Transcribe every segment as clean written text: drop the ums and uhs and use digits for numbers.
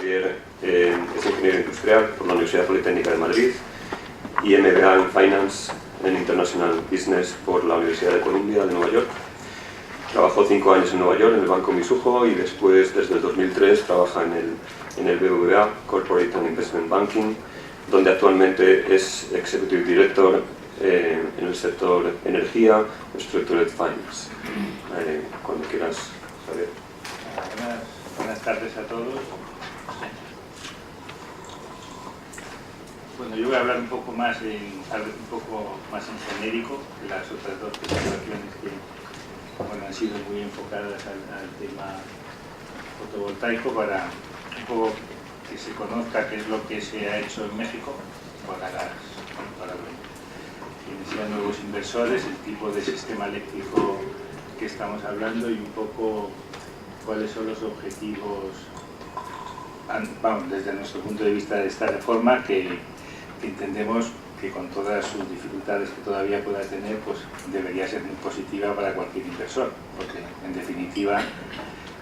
Javier es ingeniero industrial por la Universidad Politécnica de Madrid y MBA en Finance en International Business por la Universidad de Columbia de Nueva York. Trabajó 5 años en Nueva York en el Banco Mizuho y después, desde el 2003, trabaja en el BBVA, Corporate and Investment Banking, donde actualmente es Executive Director en el sector energía, Structured Finance. Cuando quieras, Javier. Buenas tardes a todos. Bueno, yo voy a hablar un poco más tal vez un poco más en genérico que las otras dos presentaciones que han sido muy enfocadas al tema fotovoltaico, para un poco que se conozca qué es lo que se ha hecho en México para quienes sean nuevos inversores, el tipo de sistema eléctrico que estamos hablando y un poco cuáles son los objetivos, desde nuestro punto de vista, de esta reforma, que entendemos que con todas sus dificultades que todavía pueda tener, pues debería ser muy positiva para cualquier inversor, porque en definitiva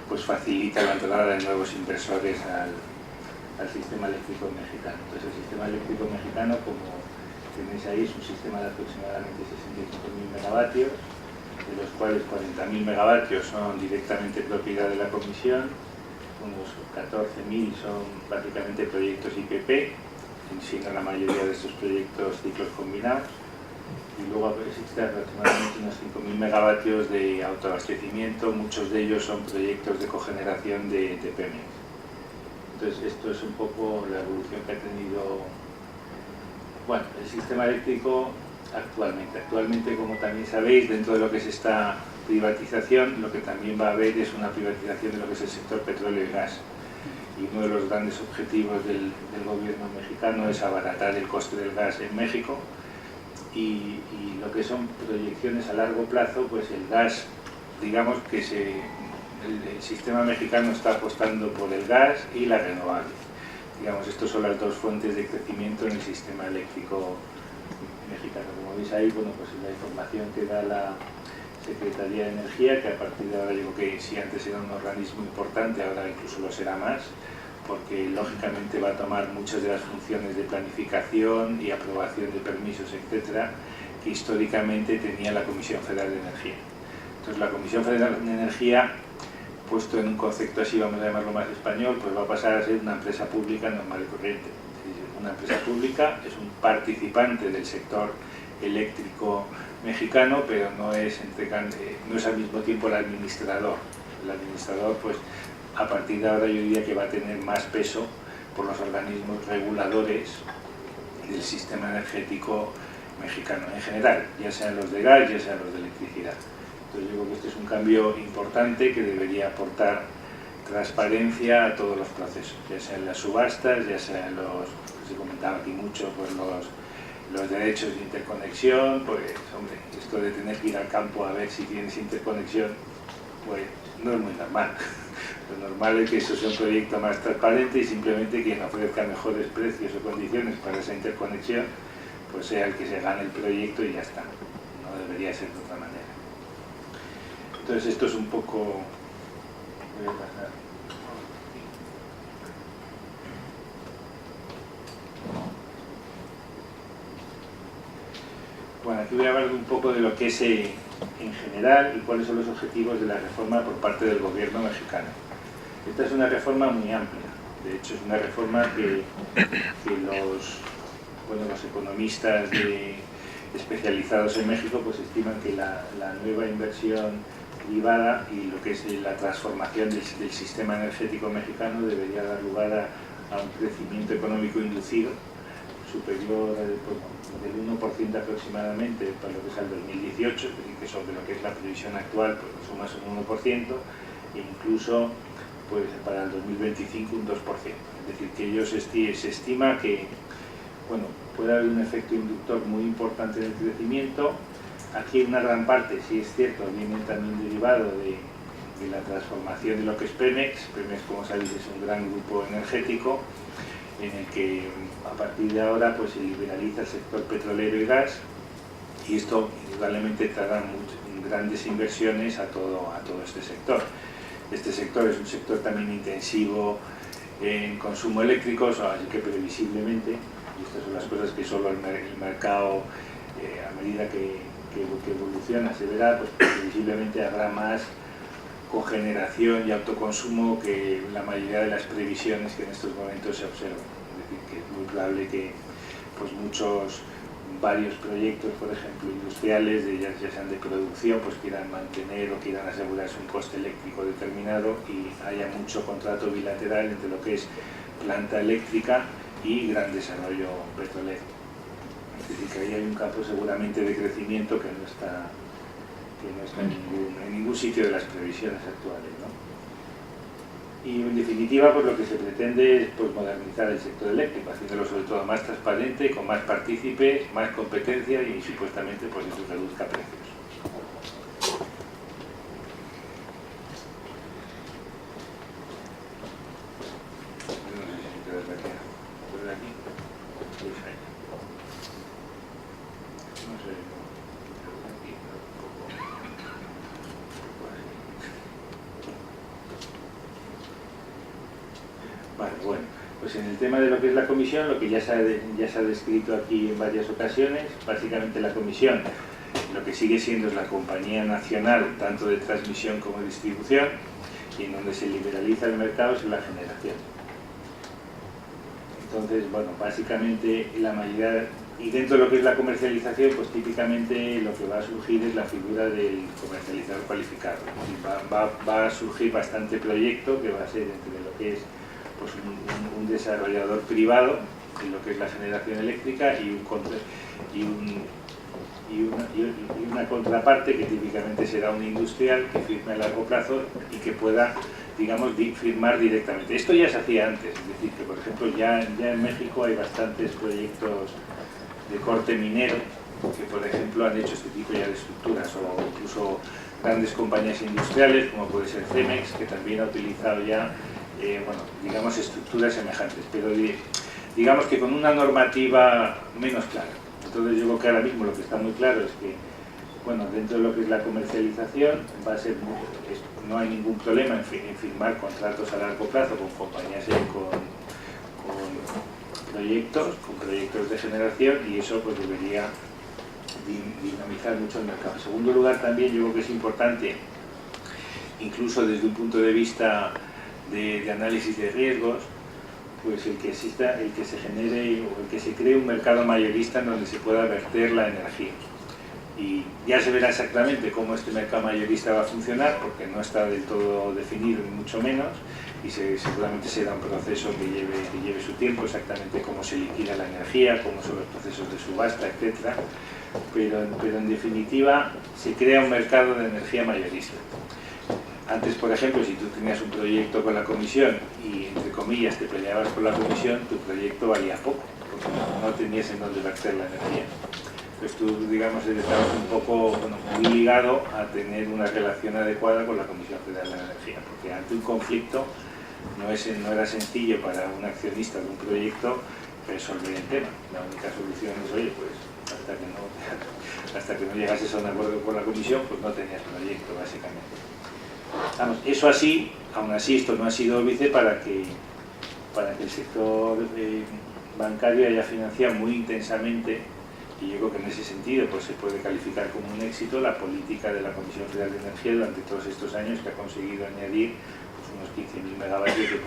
pues facilita la entrada de nuevos inversores al sistema eléctrico mexicano. Entonces el sistema eléctrico mexicano, como tenéis ahí, es un sistema de aproximadamente 65.000 megavatios, de los cuales 40.000 megavatios son directamente propiedad de la Comisión, unos 14.000 son básicamente proyectos IPP, siendo la mayoría de estos proyectos ciclos combinados, y luego existen aproximadamente unos 5.000 megavatios de autoabastecimiento, muchos de ellos son proyectos de cogeneración de Pemex. Entonces esto es un poco la evolución que ha tenido el sistema eléctrico actualmente. Actualmente, como también sabéis, dentro de lo que es esta privatización, lo que también va a haber es una privatización de lo que es el sector petróleo y gas. Y uno de los grandes objetivos del gobierno mexicano es abaratar el coste del gas en México, y lo que son proyecciones a largo plazo, pues el gas, digamos que el sistema mexicano está apostando por el gas y la renovable. Digamos, estas son las dos fuentes de crecimiento en el sistema eléctrico mexicano. Como veis ahí, pues la información que da la Secretaría de Energía, que a partir de ahora, yo creo que si antes era un organismo importante, ahora incluso lo será más, porque lógicamente va a tomar muchas de las funciones de planificación y aprobación de permisos, etcétera, que históricamente tenía la Comisión Federal de Energía. Entonces la Comisión Federal de Energía, puesto en un concepto así, vamos a llamarlo más español, pues va a pasar a ser una empresa pública normal y corriente. Una empresa pública es un participante del sector eléctrico mexicano, pero no es al mismo tiempo el administrador. El administrador, pues a partir de ahora, yo diría que va a tener más peso por los organismos reguladores del sistema energético mexicano en general, ya sean los de gas, ya sean los de electricidad. Entonces yo creo que este es un cambio importante que debería aportar transparencia a todos los procesos, ya sean las subastas, ya sean se comentaba aquí mucho, pues los derechos de interconexión. Pues hombre, esto de tener que ir al campo a ver si tienes interconexión, pues no es muy normal. Lo normal es que eso sea un proyecto más transparente y simplemente quien ofrezca mejores precios o condiciones para esa interconexión, pues sea el que se gane el proyecto y ya está. No debería ser de otra manera. Entonces esto es un poco... Voy a pasar. Bueno, aquí voy a hablar un poco de lo que es en general y cuáles son los objetivos de la reforma por parte del gobierno mexicano. Esta es una reforma muy amplia. De hecho, es una reforma que los economistas especializados en México pues estiman que la nueva inversión privada y lo que es la transformación del sistema energético mexicano debería dar lugar a un crecimiento económico inducido superior del 1% aproximadamente para lo que es el 2018, que sobre lo que es la previsión actual, pues sumas un 1%, e incluso pues para el 2025 un 2%. Es decir, que ellos se estima que puede haber un efecto inductor muy importante en el crecimiento. Aquí una gran parte, sí es cierto, viene también derivado de la transformación de lo que es Pemex. Pemex, como sabéis, es un gran grupo energético en el que a partir de ahora pues se liberaliza el sector petrolero y gas, y esto indudablemente traerá grandes inversiones a todo este sector. Este sector es un sector también intensivo en consumo eléctrico, así que previsiblemente, y estas son las cosas que solo el mercado, a medida que evoluciona, se verá, pues previsiblemente habrá más cogeneración y autoconsumo que la mayoría de las previsiones que en estos momentos se observan. Es decir, que es muy probable que pues varios proyectos, por ejemplo, industriales, ya sean de producción, pues quieran mantener o quieran asegurarse un coste eléctrico determinado y haya mucho contrato bilateral entre lo que es planta eléctrica y gran desarrollo petrolero. Es decir, que ahí hay un campo seguramente de crecimiento que no está en ningún sitio de las previsiones actuales, ¿no? Y en definitiva, pues lo que se pretende es pues, modernizar el sector eléctrico, haciéndolo sobre todo más transparente, con más partícipes, más competencia y supuestamente pues eso reduzca precios. No sé si me quedas aquí. ¿Por aquí? Pues ahí. No sé. Vale, bueno, pues en el tema de lo que es la comisión, lo que ya se ha descrito aquí en varias ocasiones, básicamente la comisión lo que sigue siendo es la compañía nacional, tanto de transmisión como de distribución, y en donde se liberaliza el mercado es la generación. Entonces, bueno, básicamente la mayoría, y dentro de lo que es la comercialización, pues típicamente lo que va a surgir es la figura del comercializador cualificado. Va a surgir bastante proyecto que va a ser entre lo que es pues un desarrollador privado en lo que es la generación eléctrica y una contraparte que típicamente será un industrial que firme a largo plazo y que pueda, digamos, firmar directamente. Esto ya se hacía antes, es decir, que por ejemplo ya en México hay bastantes proyectos de corte minero que por ejemplo han hecho este tipo ya de estructuras, o incluso grandes compañías industriales como puede ser Cemex, que también ha utilizado ya bueno, digamos estructuras semejantes, pero digamos que con una normativa menos clara. Entonces yo creo que ahora mismo lo que está muy claro es que, bueno, dentro de lo que es la comercialización va a ser no hay ningún problema en firmar contratos a largo plazo con compañías con proyectos de generación, y eso pues debería dinamizar mucho el mercado. En segundo lugar, también yo creo que es importante, incluso desde un punto de vista de análisis de riesgos, pues el que se genere o el que se cree un mercado mayorista en donde se pueda verter la energía. Y ya se verá exactamente cómo este mercado mayorista va a funcionar, porque no está del todo definido, ni mucho menos, y seguramente será un proceso que lleve su tiempo, exactamente cómo se liquida la energía, cómo son los procesos de subasta, etc. Pero en definitiva se crea un mercado de energía mayorista. Antes, por ejemplo, si tú tenías un proyecto con la comisión y, entre comillas, te peleabas con la comisión, tu proyecto valía poco, porque no tenías en dónde verter la energía. Entonces tú, digamos, estabas un poco muy ligado a tener una relación adecuada con la Comisión Federal de la Energía, porque ante un conflicto no era sencillo para un accionista de un proyecto resolver el tema. La única solución es, oye, pues hasta que no llegases a un acuerdo con la comisión, pues no tenías proyecto, básicamente. Vamos, eso así, aún así esto no ha sido óbice para que el sector bancario haya financiado muy intensamente, y yo creo que en ese sentido pues se puede calificar como un éxito la política de la Comisión Federal de Energía durante todos estos años, que ha conseguido añadir pues, unos 15.000 megavatios de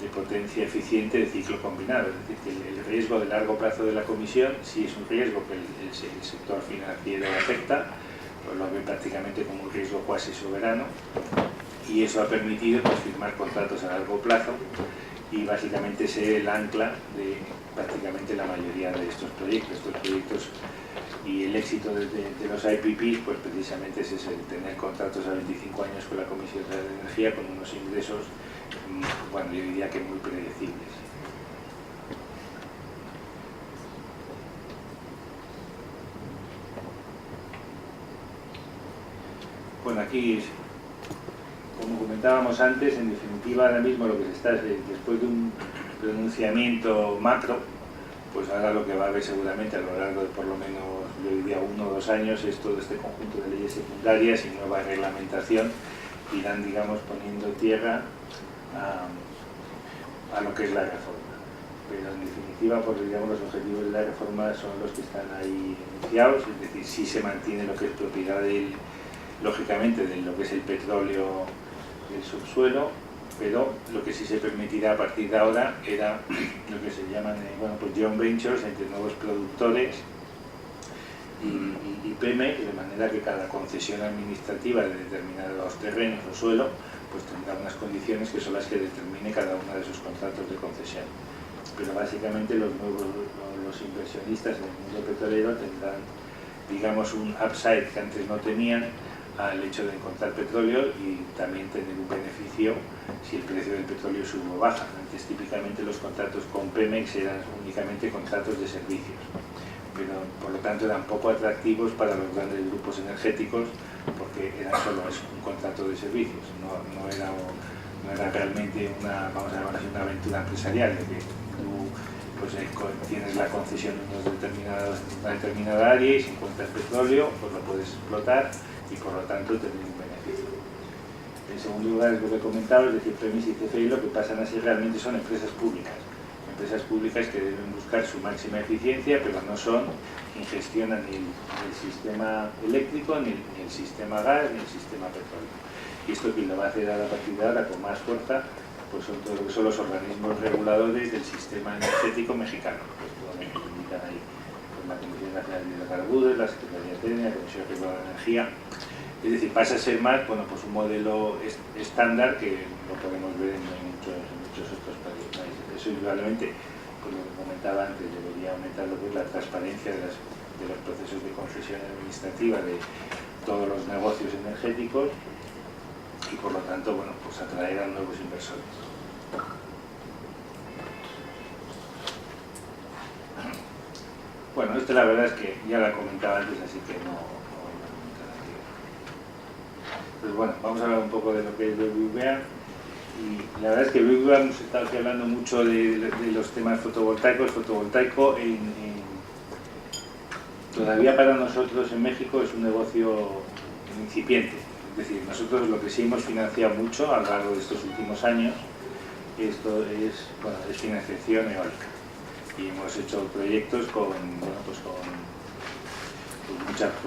potencia eficiente de ciclo combinado. Es decir, que el riesgo de largo plazo de la Comisión sí es un riesgo que el sector financiero afecta, pues lo ve prácticamente como un riesgo cuasi soberano, y eso ha permitido pues, firmar contratos a largo plazo y básicamente ser el ancla de prácticamente la mayoría de estos proyectos. Y el éxito de los IPPs pues precisamente es ese, tener contratos a 25 años con la Comisión Federal de Energía con unos ingresos, bueno, yo diría que muy predecibles. Bueno, aquí, como comentábamos antes, en definitiva ahora mismo lo que se está es, después de un pronunciamiento macro, pues ahora lo que va a haber seguramente a lo largo de por lo menos, yo diría 1 o 2 años, es todo este conjunto de leyes secundarias y nueva reglamentación que irán, digamos, poniendo tierra a lo que es la reforma. Pero en definitiva, pues, digamos, los objetivos de la reforma son los que están ahí enunciados, es decir, sí se mantiene lo que es propiedad lógicamente de lo que es el petróleo del subsuelo, pero lo que sí se permitirá a partir de ahora era lo que se llaman pues joint ventures entre nuevos productores y Pemex, de manera que cada concesión administrativa de determinados terrenos o suelo pues tendrá unas condiciones que son las que determine cada uno de sus contratos de concesión. Pero básicamente los inversionistas en el mundo petrolero tendrán, digamos, un upside que antes no tenían al hecho de encontrar petróleo y también tener un beneficio si el precio del petróleo sube o baja. Antes típicamente los contratos con Pemex eran únicamente contratos de servicios, pero por lo tanto eran poco atractivos para los grandes grupos energéticos porque eran solo eso, un contrato de servicios, no era realmente una, vamos a llamar así, una aventura empresarial, de que tú pues, tienes la concesión en una determinada área y si encuentras petróleo pues lo puedes explotar y por lo tanto tener un beneficio. En segundo lugar, es lo que he comentado, es decir, Pemex y CFE lo que pasan a ser realmente son empresas públicas que deben buscar su máxima eficiencia, pero no son quien gestiona ni el sistema eléctrico, ni el sistema gas, ni el sistema petróleo. Y esto quien lo va a hacer a partir de ahora con más fuerza, pues son todo lo que son los organismos reguladores del sistema energético mexicano, pues todo lo que indican ahí, pues la Comisión Nacional de Hidrocarburos, la Secretaría de Técnica, la Comisión Reguladora de Energía. Es decir, pasa a ser más, bueno, pues un modelo estándar que lo podemos ver en muchos otros países. Eso indudablemente, pues lo que comentaba antes, debería aumentar lo que es la transparencia de los procesos de concesión administrativa de todos los negocios energéticos y por lo tanto, bueno, pues atraer a nuevos inversores. Bueno, esto la verdad es que ya la comentaba antes, así que no voy a comentar aquí. Pues bueno, vamos a hablar un poco de lo que es BBVA. Y la verdad es que BBVA hemos estado aquí hablando mucho de los temas fotovoltaicos. Fotovoltaico todavía para nosotros en México es un negocio incipiente. Es decir, nosotros lo que sí hemos financiado mucho a lo largo de estos últimos años es financiación eólica. Y hemos hecho proyectos con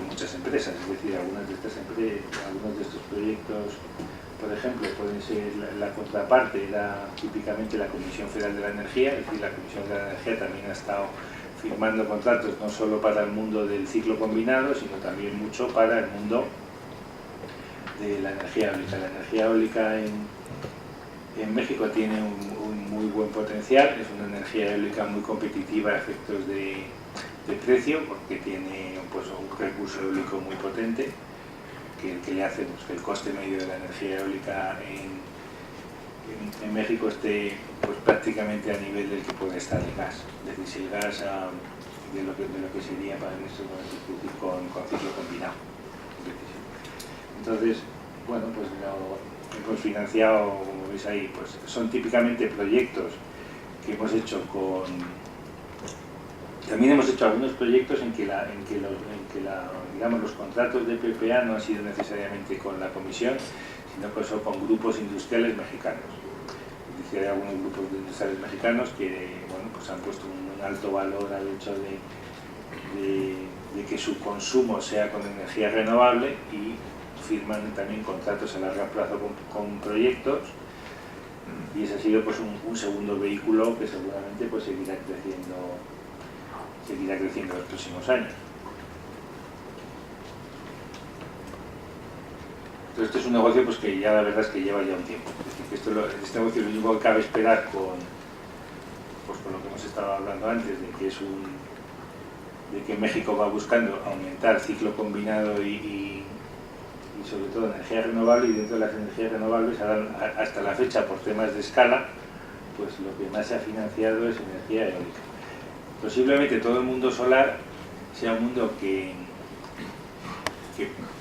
muchas empresas, es decir, algunos de estos proyectos, por ejemplo, pueden ser la contraparte, era típicamente la Comisión Federal de la Energía, es decir, la Comisión Federal de la Energía también ha estado firmando contratos no solo para el mundo del ciclo combinado, sino también mucho para el mundo de la energía eólica. La energía eólica en México tiene un muy buen potencial, es una energía eólica muy competitiva a efectos de precio, porque tiene pues, un recurso eólico muy potente, que le hace que el coste medio de la energía eólica en México esté pues, prácticamente a nivel del que puede estar el gas. Es decir, si el gas de lo que sería para estos momentos con ciclo combinado. Entonces, bueno, pues hemos financiado, como veis ahí, pues son típicamente proyectos que hemos hecho También hemos hecho algunos proyectos en que digamos, los contratos de PPA no han sido necesariamente con la Comisión, sino que son con grupos industriales mexicanos. Es decir, hay algunos grupos industriales mexicanos que bueno, pues han puesto un alto valor al hecho de que su consumo sea con energía renovable y firman también contratos a largo plazo con proyectos, y ese ha sido pues, un segundo vehículo que seguramente pues, seguirá creciendo en los próximos años. Entonces este es un negocio pues, que ya la verdad es que lleva ya un tiempo. Es decir, que este negocio lo único que cabe esperar con lo que hemos estado hablando antes, de que México va buscando aumentar ciclo combinado y sobre todo energía renovable, y dentro de las energías renovables hasta la fecha por temas de escala pues lo que más se ha financiado es energía eólica. Posiblemente todo el mundo solar sea un mundo que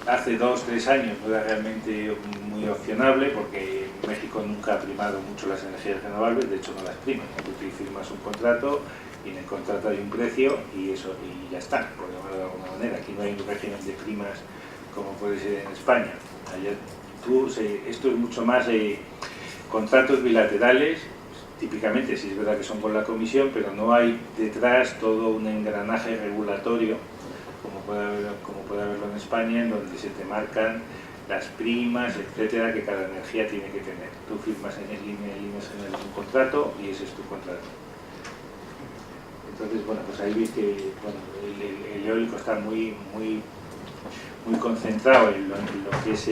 hace 2 o 3 años no era realmente muy opcionable, porque México nunca ha primado mucho las energías renovables, de hecho no las prima. Tú firmas un contrato y en el contrato hay un precio y ya está, por llamarlo de alguna manera. Aquí no hay un régimen de primas como puede ser en España. Esto es mucho más contratos bilaterales típicamente sí es verdad que son con la comisión, pero no hay detrás todo un engranaje regulatorio, como puede haberlo en España, en donde se te marcan las primas, etcétera, que cada energía tiene que tener. Tú firmas en líneas generales un contrato y ese es tu contrato. Entonces, bueno, pues ahí veis que bueno, el eólico está muy concentrado en lo que es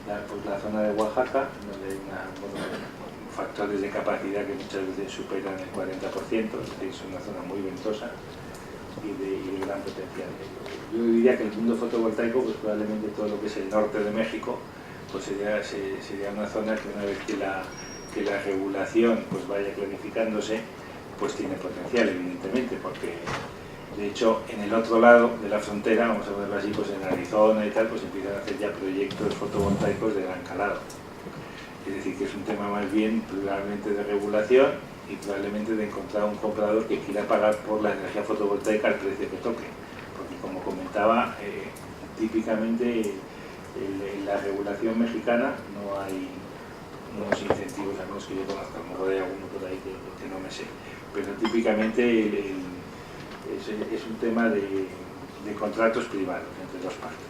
la zona de Oaxaca, donde hay factores de capacidad que muchas veces superan el 40%, es una zona muy ventosa y de gran potencial. Yo diría que el mundo fotovoltaico, pues probablemente todo lo que es el norte de México, pues sería una zona que una vez que la regulación pues vaya clarificándose, pues tiene potencial, evidentemente, porque de hecho en el otro lado de la frontera, vamos a verlo así, pues en Arizona y tal, pues empiezan a hacer ya proyectos fotovoltaicos de gran calado. Es decir, que es un tema más bien probablemente de regulación y probablemente de encontrar un comprador que quiera pagar por la energía fotovoltaica al precio que toque. Porque como comentaba, típicamente en la regulación mexicana no hay unos incentivos, al menos que yo conozca, a lo mejor hay alguno por ahí que no me sé. Pero típicamente es un tema de contratos privados entre dos partes.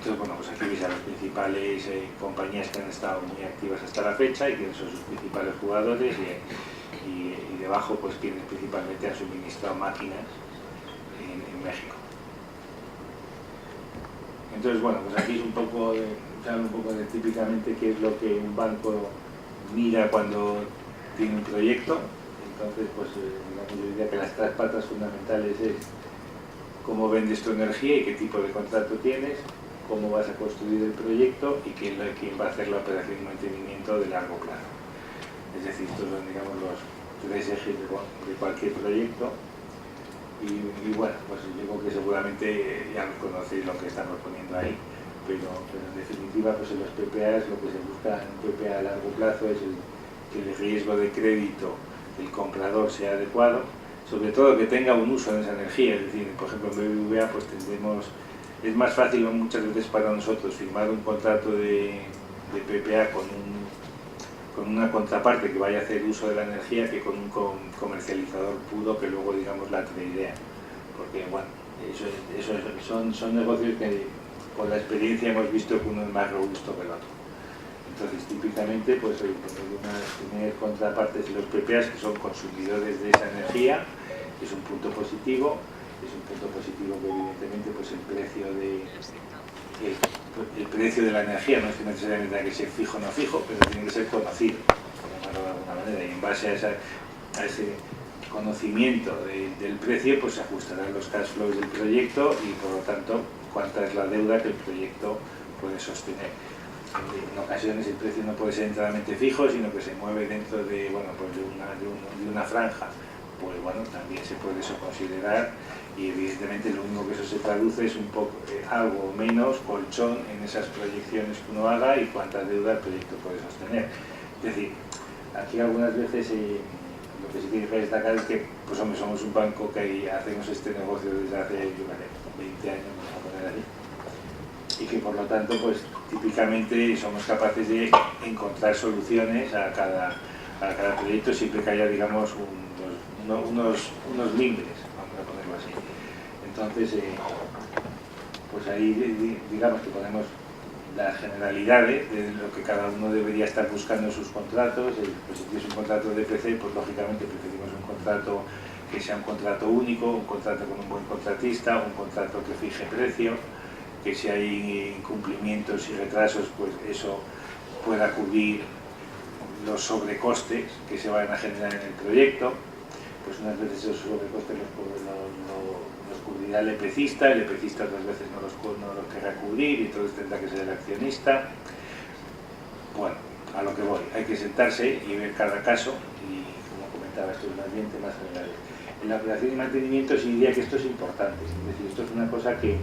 Entonces, bueno, pues aquí veis a las principales compañías que han estado muy activas hasta la fecha y quiénes son sus principales jugadores y debajo, pues quienes principalmente han suministrado máquinas en México. Entonces, bueno, pues aquí es un poco de típicamente qué es lo que un banco mira cuando tiene un proyecto. Entonces, pues digamos, yo diría que las tres patas fundamentales es cómo vendes tu energía y qué tipo de contrato tienes, cómo vas a construir el proyecto y quién va a hacer la operación y mantenimiento de largo plazo. Es decir, estos son, digamos, los tres ejes de cualquier proyecto. Y bueno, pues yo creo que seguramente ya conocéis lo que estamos poniendo ahí, pero en definitiva, pues en los PPAs lo que se busca en un PPA a largo plazo es que el riesgo de crédito del comprador sea adecuado, sobre todo que tenga un uso de esa energía. Es decir, por ejemplo, en BBVA pues es más fácil muchas veces para nosotros firmar un contrato de PPA con una contraparte que vaya a hacer uso de la energía que con un comercializador puro que luego, digamos, la idea. Porque, bueno, son negocios que con la experiencia hemos visto que uno es más robusto que el otro. Entonces, típicamente, pues tener contrapartes en los PPAs que son consumidores de esa energía es un punto positivo. Es un punto positivo que evidentemente pues el precio de la energía no es que necesariamente tenga que ser fijo o no fijo, pero tiene que ser conocido, por llamarlo de alguna manera, y en base a ese conocimiento del precio pues se ajustarán los cash flows del proyecto y por lo tanto cuánta es la deuda que el proyecto puede sostener. En ocasiones el precio no puede ser enteramente fijo, sino que se mueve dentro de, bueno, pues de una franja. Pues bueno, también se puede eso considerar y evidentemente lo único que eso se traduce es un poco algo menos colchón en esas proyecciones que uno haga y cuánta deuda el proyecto puede sostener. Es decir, aquí algunas veces lo que sí que destacar es que pues hombre, somos un banco que hacemos este negocio desde hace 20 años, vamos a poner así, y que por lo tanto pues típicamente somos capaces de encontrar soluciones a cada proyecto siempre que haya, digamos, unos límites, vamos a ponerlo así. Entonces, pues ahí digamos que ponemos las generalidades de lo que cada uno debería estar buscando en sus contratos. Pues si es un contrato de EPC, pues lógicamente preferimos un contrato que sea un contrato único, un contrato con un buen contratista, un contrato que fije precio, que si hay incumplimientos y retrasos, pues eso pueda cubrir los sobrecostes que se van a generar en el proyecto. Pues unas veces esos sobrecostes los cubrirá el EPCista otras veces no los querrá cubrir y entonces tendrá que ser el accionista. Bueno, a lo que voy, hay que sentarse y ver cada caso y, como comentaba, esto es un ambiente más general. En la operación y mantenimiento sí diría que esto es importante, es decir, esto es una cosa que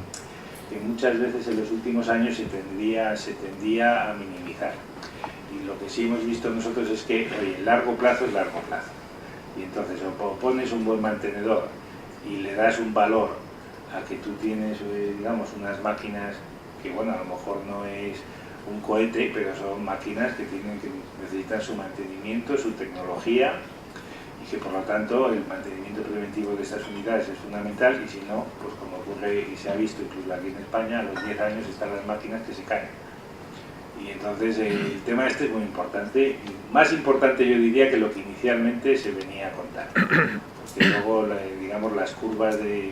muchas veces en los últimos años se tendía a minimizar. Y lo que sí hemos visto nosotros es que, oye, largo plazo es largo plazo. Y entonces o pones un buen mantenedor y le das un valor a que tú tienes, digamos, unas máquinas que, bueno, a lo mejor no es un cohete, pero son máquinas que necesitan su mantenimiento, su tecnología, y que por lo tanto el mantenimiento preventivo de estas unidades es fundamental, y si no, pues como ocurre y se ha visto incluso aquí en España, a los 10 años están las máquinas que se caen. Y entonces el tema este es muy importante, más importante yo diría que lo que inicialmente se venía a contar, porque luego digamos las curvas de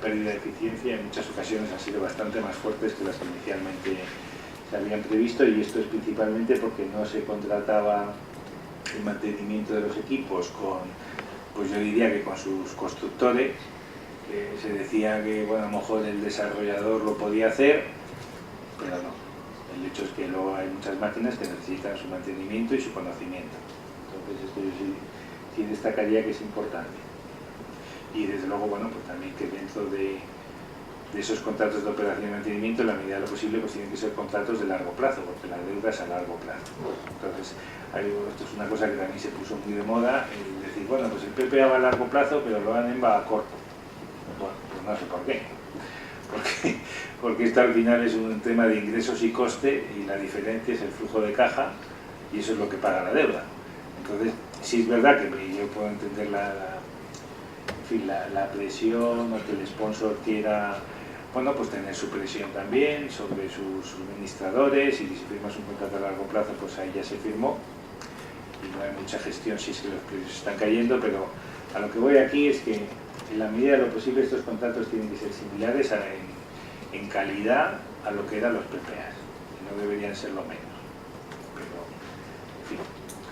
pérdida de eficiencia en muchas ocasiones han sido bastante más fuertes que las que inicialmente se habían previsto, y esto es principalmente porque no se contrataba el mantenimiento de los equipos pues yo diría que con sus constructores. Se decía que bueno, a lo mejor el desarrollador lo podía hacer, pero no. El hecho es que luego hay muchas máquinas que necesitan su mantenimiento y su conocimiento. Entonces esto yo sí destacaría que es importante. Y desde luego, bueno, pues también que dentro de esos contratos de operación y mantenimiento, en la medida de lo posible, pues tienen que ser contratos de largo plazo, porque la deuda es a largo plazo. Entonces, esto es una cosa que también se puso muy de moda, decir, bueno, pues el PPA va a largo plazo, pero lo ANEM va a corto. Bueno, pues no sé por qué. Porque esto al final es un tema de ingresos y coste, y la diferencia es el flujo de caja, y eso es lo que paga la deuda. Entonces, sí es verdad que yo puedo entender la presión, o que el sponsor quiera, bueno, pues tener su presión también sobre sus suministradores, y si firmas un contrato a largo plazo, pues ahí ya se firmó, y no hay mucha gestión si es que los precios están cayendo, pero a lo que voy aquí es que en la medida de lo posible estos contratos tienen que ser similares en calidad a lo que eran los PPAs, y no deberían ser lo menos. Pero, en fin,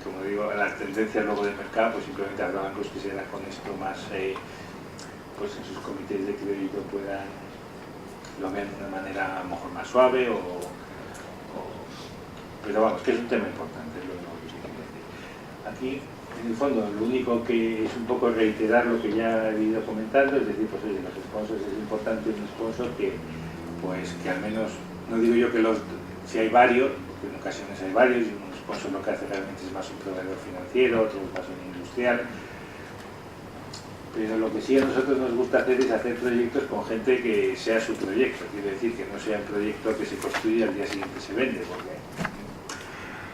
como digo, las tendencias luego del mercado, pues simplemente habrá bancos que se dan con esto más, pues en sus comités de crédito lo vean de una manera a lo mejor más suave, pero vamos, que es un tema importante, es lo que se quiere decir. Aquí, en el fondo, lo único que es un poco reiterar lo que ya he ido comentando, es decir, pues oye, los sponsors, es importante un sponsor que al menos, no digo yo que si hay varios, porque en ocasiones hay varios, y un sponsor lo que hace realmente es más un proveedor financiero, otro es más un industrial, pero lo que sí a nosotros nos gusta hacer es hacer proyectos con gente que sea su proyecto, quiere decir que no sea un proyecto que se construye y al día siguiente se vende,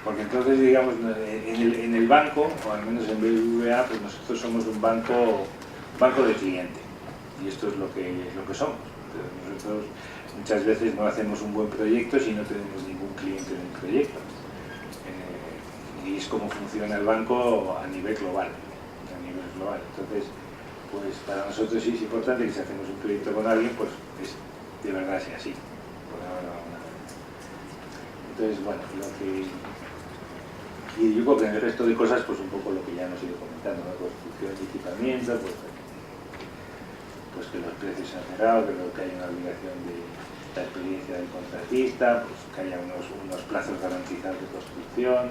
porque entonces, digamos, en el banco, o al menos en BBVA, pues nosotros somos un banco de cliente, y esto es lo que somos. Entonces nosotros muchas veces no hacemos un buen proyecto si no tenemos ningún cliente en el proyecto, y es como funciona el banco a nivel global. Entonces, pues para nosotros sí es importante que si hacemos un proyecto con alguien, pues de verdad sea así. Entonces, bueno, y yo creo que en el resto de cosas, pues un poco lo que ya hemos ido comentando, ¿no? Construcción y equipamiento, pues que los precios se han cerrado, que haya una obligación de la experiencia del contratista, pues que haya unos plazos garantizados de construcción.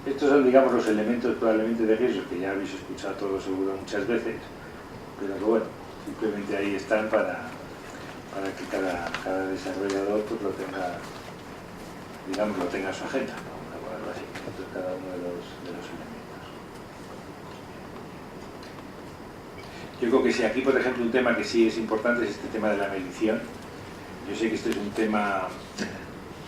Estos son, digamos, los elementos probablemente de riesgo que ya habéis escuchado todos seguro muchas veces, pero que bueno, simplemente ahí están para que cada desarrollador pues lo tenga, digamos, lo tenga en su agenda, ¿no? Algo así, entonces cada uno de los elementos. Yo creo que si aquí, por ejemplo, un tema que sí es importante es este tema de la medición. Yo sé que este es un tema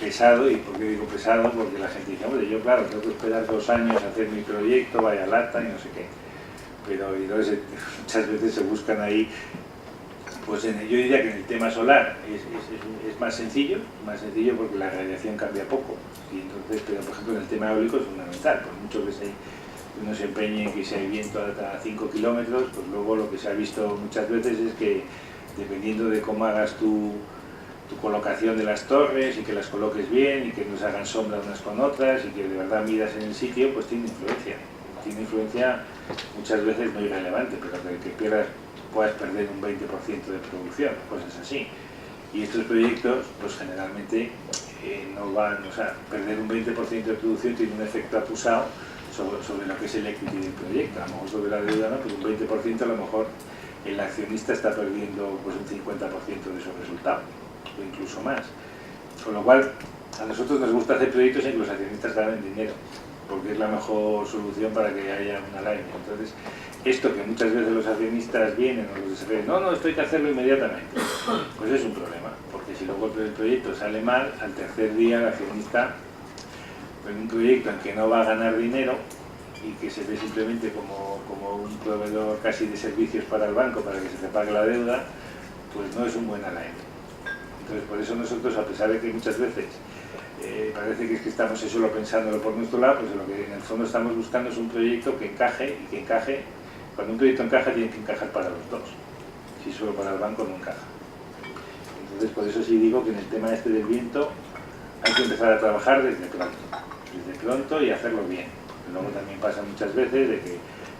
pesado, y ¿por qué digo pesado? Porque la gente dice, hombre, yo claro, tengo que esperar 2 años a hacer mi proyecto, vaya lata y no sé qué. Pero entonces muchas veces se buscan ahí, pues yo diría que en el tema solar es más sencillo porque la radiación cambia poco. Y entonces, pero por ejemplo en el tema eólico es fundamental, por mucho que uno se empeñe en que si hay viento a 5 kilómetros, pues luego lo que se ha visto muchas veces es que dependiendo de cómo hagas tu colocación de las torres, y que las coloques bien, y que no se hagan sombra unas con otras, y que de verdad miras en el sitio, pues tiene influencia muchas veces no irrelevante, pero que puedas perder un 20% de producción, cosas así. Y estos proyectos, pues generalmente no van, o sea, perder un 20% de producción tiene un efecto acusado sobre lo que es el equity del proyecto. A lo mejor sobre la deuda no, pero un 20% a lo mejor el accionista está perdiendo pues un 50% de su resultado, o incluso más. Con lo cual, a nosotros nos gusta hacer proyectos en que los accionistas ganen dinero, porque es la mejor solución para que haya un alignment. Entonces, esto que muchas veces los accionistas vienen o los desarrollan, no, esto hay que hacerlo inmediatamente, pues es un problema, porque que si luego el proyecto sale mal, al tercer día el accionista, en un proyecto en que no va a ganar dinero y que se ve simplemente como un proveedor casi de servicios para el banco para que se te pague la deuda, pues no es un buen alignment. Entonces, por eso nosotros, a pesar de que muchas veces parece que es que estamos solo pensándolo por nuestro lado, pues lo que en el fondo estamos buscando es un proyecto que encaje, y que encaje, cuando un proyecto encaja tiene que encajar para los dos, si solo para el banco no encaja. Entonces, por eso sí digo que en el tema este del viento hay que empezar a trabajar desde pronto y hacerlo bien. Luego también pasa muchas veces de que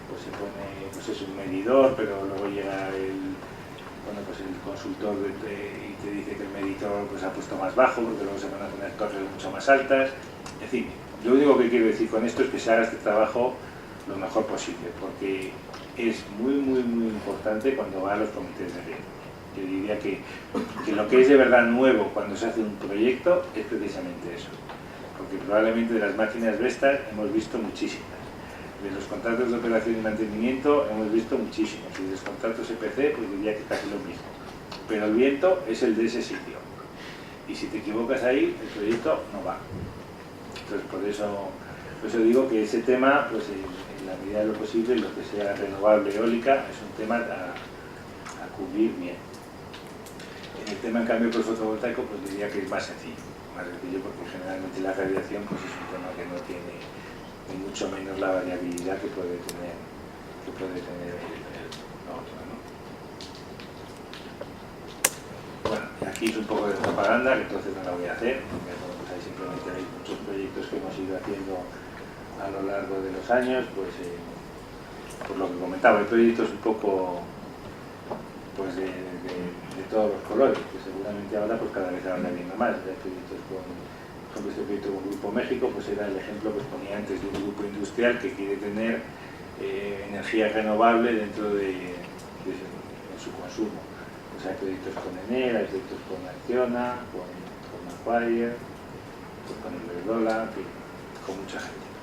pues, se pone, pues es un medidor, pero luego llega el consultor y te dice que el medidor pues, ha puesto más bajo, porque luego se van a poner torres mucho más altas. En fin, lo único que quiero decir con esto es que se haga este trabajo lo mejor posible, porque es muy importante cuando va a los comités de riesgo. Yo diría que lo que es de verdad nuevo cuando se hace un proyecto es precisamente eso, porque probablemente de las máquinas Vestas hemos visto muchísimas, de los contratos de operación y mantenimiento hemos visto muchísimos, y de los contratos EPC pues diría que casi lo mismo, pero el viento es el de ese sitio, y si te equivocas ahí el proyecto no va. Entonces por eso digo que ese tema, pues en la medida de lo posible, lo que sea renovable eólica es un tema a cubrir bien. En el tema en cambio pues fotovoltaico pues diría que es más sencillo porque generalmente la radiación pues es un tema que no tiene ni mucho menos la variabilidad que puede tener el otro, ¿no? Bueno, y aquí es un poco de propaganda, que entonces no la voy a hacer, porque bueno, pues ahí simplemente hay muchos proyectos que hemos ido haciendo a lo largo de los años, pues por lo que comentaba, hay proyectos un poco pues de todos los colores, que seguramente ahora pues cada vez habrá viendo más. Hay proyectos por ejemplo, este proyecto con Grupo México pues era el ejemplo que ponía antes de un grupo industrial que quiere tener energía renovable dentro de su consumo. Pues hay proyectos con Enel, hay proyectos con Acciona, con Macquarie, pues con Iberdrola, en fin, con mucha gente.